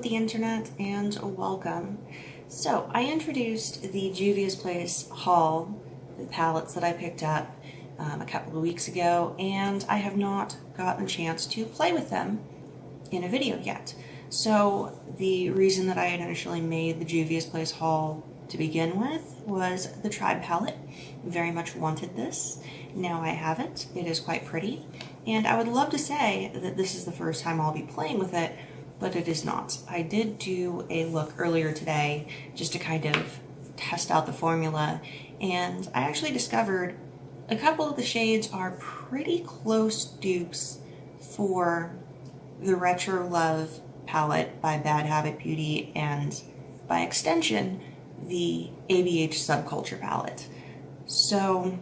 the internet and welcome. So I introduced the Juvia's Place haul, the palettes that I picked up a couple of weeks ago, and I have not gotten a chance to play with them in a video yet. So the reason that I had initially made the Juvia's Place haul to begin with was the Tribe palette. Very much wanted this. Now I have it. It is quite pretty. And I would love to say that this is the first time I'll be playing with it, but it is not. I did do a look earlier today just to kind of test out the formula, and I actually discovered a couple of the shades are pretty close dupes for the Retro Love palette by Bad Habit Beauty and, by extension, the ABH Subculture palette. So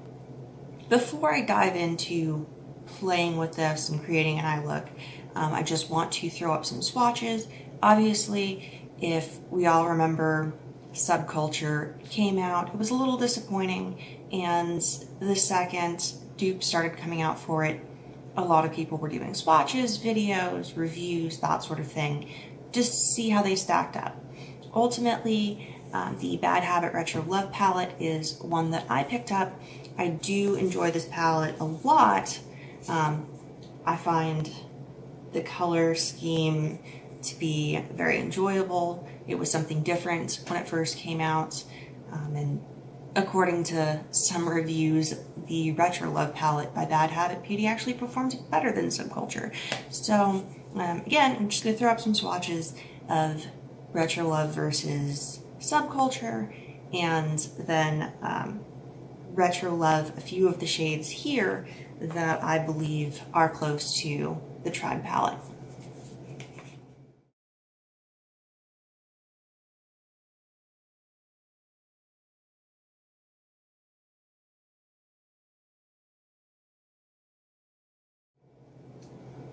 before I dive into playing with this and creating an eye look, I just want to throw up some swatches. Obviously, if we all remember, Subculture came out, it was a little disappointing, and the second Dupes started coming out for it, a lot of people were doing swatches, videos, reviews, that sort of thing, just to see how they stacked up. Ultimately, the Bad Habit Retro Love palette is one that I picked up. I do enjoy this palette a lot. I find the color scheme to be very enjoyable. It was something different when it first came out, and according to some reviews, the Retro Love palette by Bad Habit Beauty actually performs better than Subculture. So again, I'm just going to throw up some swatches of Retro Love versus Subculture, and then Retro Love, a few of the shades here that I believe are close to the Tribe palette.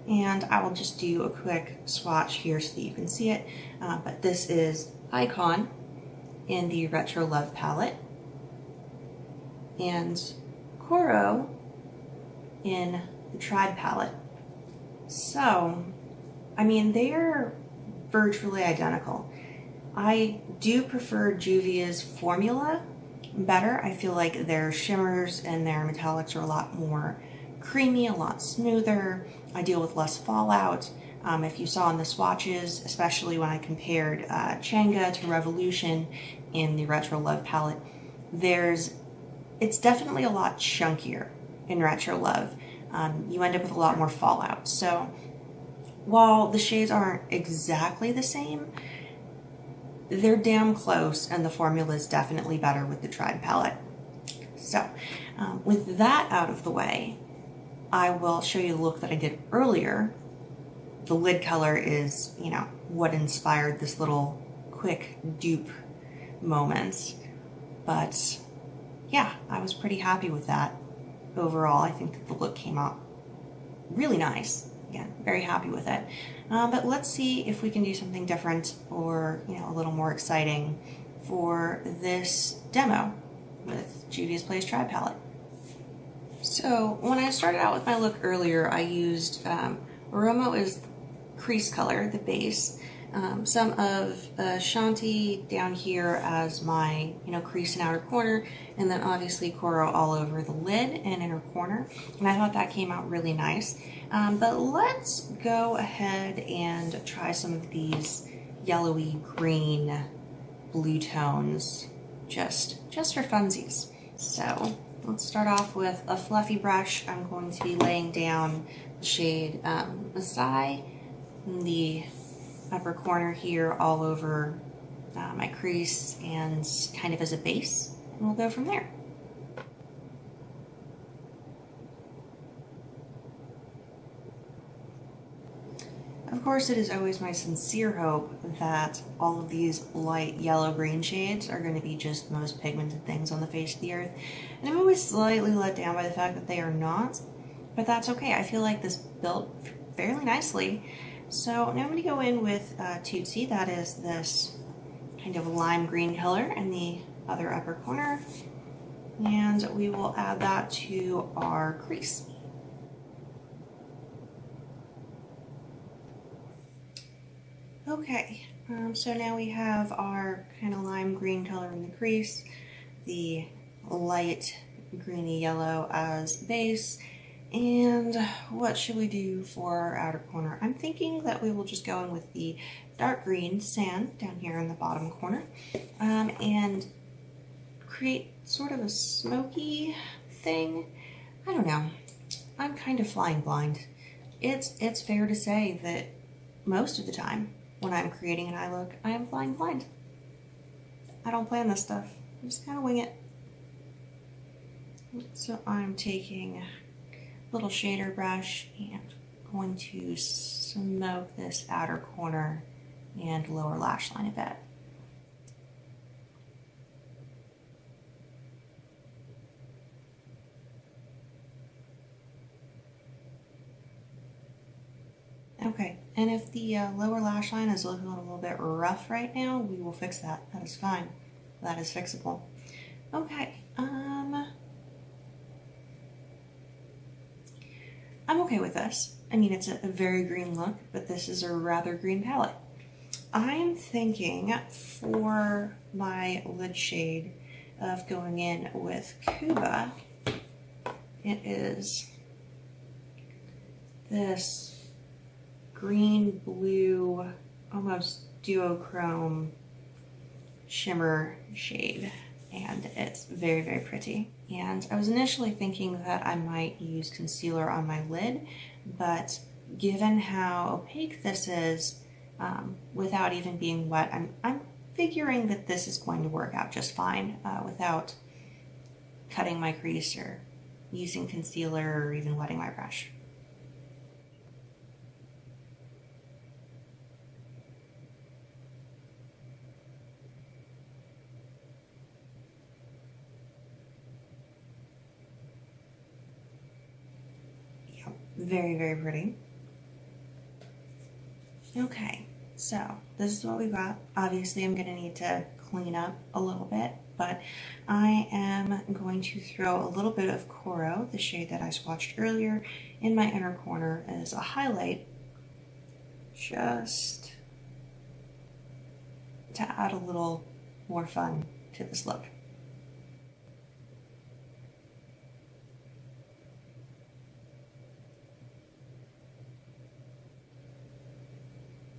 And I will just do a quick swatch here so that you can see it. But this is Icon in the Retro Love palette, and Coro in the Tribe palette. So, I mean, they're virtually identical. I do prefer Juvia's formula better. I feel like their shimmers and their metallics are a lot more creamy, a lot smoother. I deal with less fallout. If you saw in the swatches, especially when I compared Changa to Revolution in the Retro Love palette, it's definitely a lot chunkier in Retro Love. You end up with a lot more fallout. So while the shades aren't exactly the same, they're damn close, and the formula is definitely better with the Tribe palette. So with that out of the way, I will show you the look that I did earlier. The lid color is, what inspired this little quick dupe moment. But yeah, I was pretty happy with that overall. I think that the look came out really nice. Again, very happy with it. But let's see if we can do something different or, a little more exciting for this demo with Juvia's Place Tribe palette. So when I started out with my look earlier, I used Oromo is crease color, the base, some of Shanti down here as my crease and outer corner, and then obviously Coro all over the lid and inner corner, and I thought that came out really nice. But let's go ahead and try some of these yellowy green blue tones just for funsies. So let's start off with a fluffy brush. I'm going to be laying down the shade Masai in the upper corner here all over my crease and kind of as a base, and we'll go from there. Of course, it is always my sincere hope that all of these light yellow-green shades are going to be just the most pigmented things on the face of the earth. And I'm always slightly let down by the fact that they are not, but that's okay. I feel like this built fairly nicely. So now I'm going to go in with Tootsie. That is this kind of lime green color in the other upper corner. And we will add that to our crease. Okay, so now we have our kind of lime green color in the crease, the light greeny yellow as base, and what should we do for our outer corner? I'm thinking that we will just go in with the dark green sand down here in the bottom corner, and create sort of a smoky thing. I don't know. I'm kind of flying blind. It's fair to say that most of the time when I'm creating an eye look, I am flying blind. I don't plan this stuff. I just kind of wing it. So I'm taking a little shader brush and going to smoke this outer corner and lower lash line a bit. Okay, and if the lower lash line is looking a little bit rough right now, we will fix that. That is fine. That is fixable. Okay, I'm okay with this. I mean, it's a very green look, but this is a rather green palette. I'm thinking for my lid shade of going in with Cuba, it is this green, blue, almost duochrome shimmer shade, and it's very, very pretty. And I was initially thinking that I might use concealer on my lid, but given how opaque this is, without even being wet, I'm figuring that this is going to work out just fine without cutting my crease or using concealer or even wetting my brush. Very, very pretty. Okay, so this is what we got. Obviously, I'm going to need to clean up a little bit, but I am going to throw a little bit of Coro, the shade that I swatched earlier, in my inner corner as a highlight, just to add a little more fun to this look.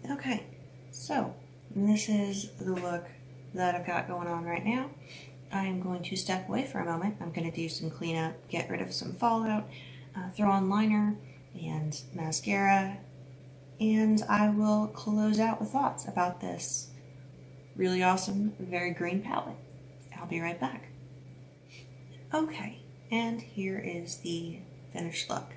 Okay, so this is the look that I've got going on right now. I'm going to step away for a moment. I'm going to do some cleanup, get rid of some fallout, throw on liner and mascara, and I will close out with thoughts about this really awesome, very green palette. I'll be right back. Okay, and here is the finished look.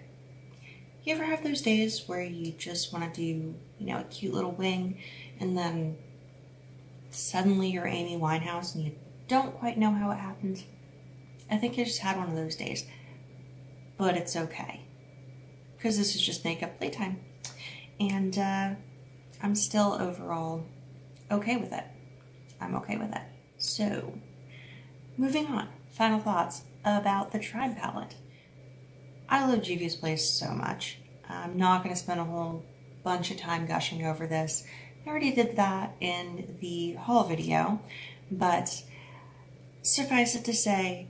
You ever have those days where you just want to do, a cute little wing, and then suddenly you're Amy Winehouse and you don't quite know how it happened? I think I just had one of those days, but it's okay, because this is just makeup playtime, and I'm still overall okay with it. I'm okay with it. So, moving on, final thoughts about the Tribe palette. I love Juvia's Place so much. I'm not going to spend a whole bunch of time gushing over this. I already did that in the haul video, but suffice it to say,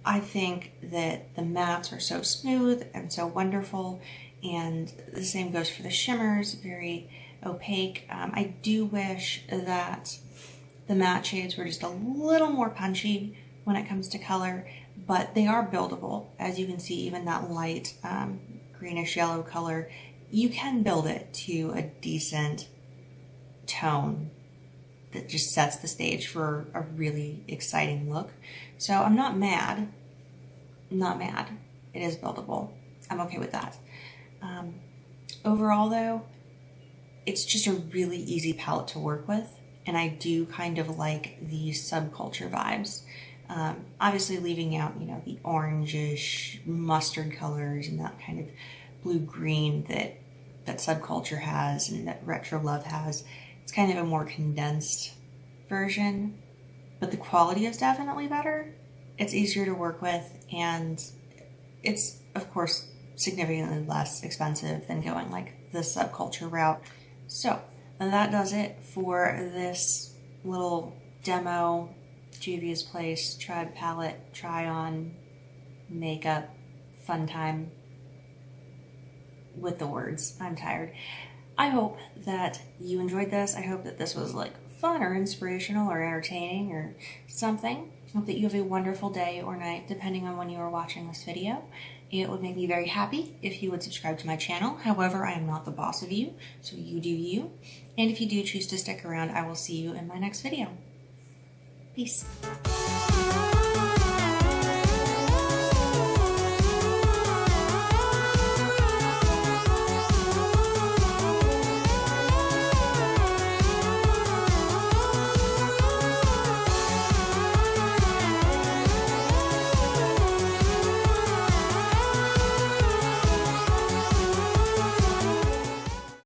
I think that the mattes are so smooth and so wonderful, and the same goes for the shimmers, very opaque. I do wish that the matte shades were just a little more punchy when it comes to color, but they are buildable. As you can see, even that light greenish yellow color, you can build it to a decent tone that just sets the stage for a really exciting look. So I'm not mad. It is buildable. I'm okay with that. Overall though, it's just a really easy palette to work with, and I do kind of like the Subculture vibes. Obviously leaving out, the orangish mustard colors and that kind of blue-green that Subculture has and that Retro Love has. It's kind of a more condensed version, but the quality is definitely better. It's easier to work with, and it's, of course, significantly less expensive than going like the Subculture route. So that does it for this little demo Juvia's Place Tribe palette try on makeup fun time with the words. I'm tired. I hope that you enjoyed this. I hope that this was like fun or inspirational or entertaining or something. I hope that you have a wonderful day or night depending on when you are watching this video. It would make me very happy if you would subscribe to my channel. However, I am not the boss of you, so you do you. And if you do choose to stick around, I will see you in my next video. Peace.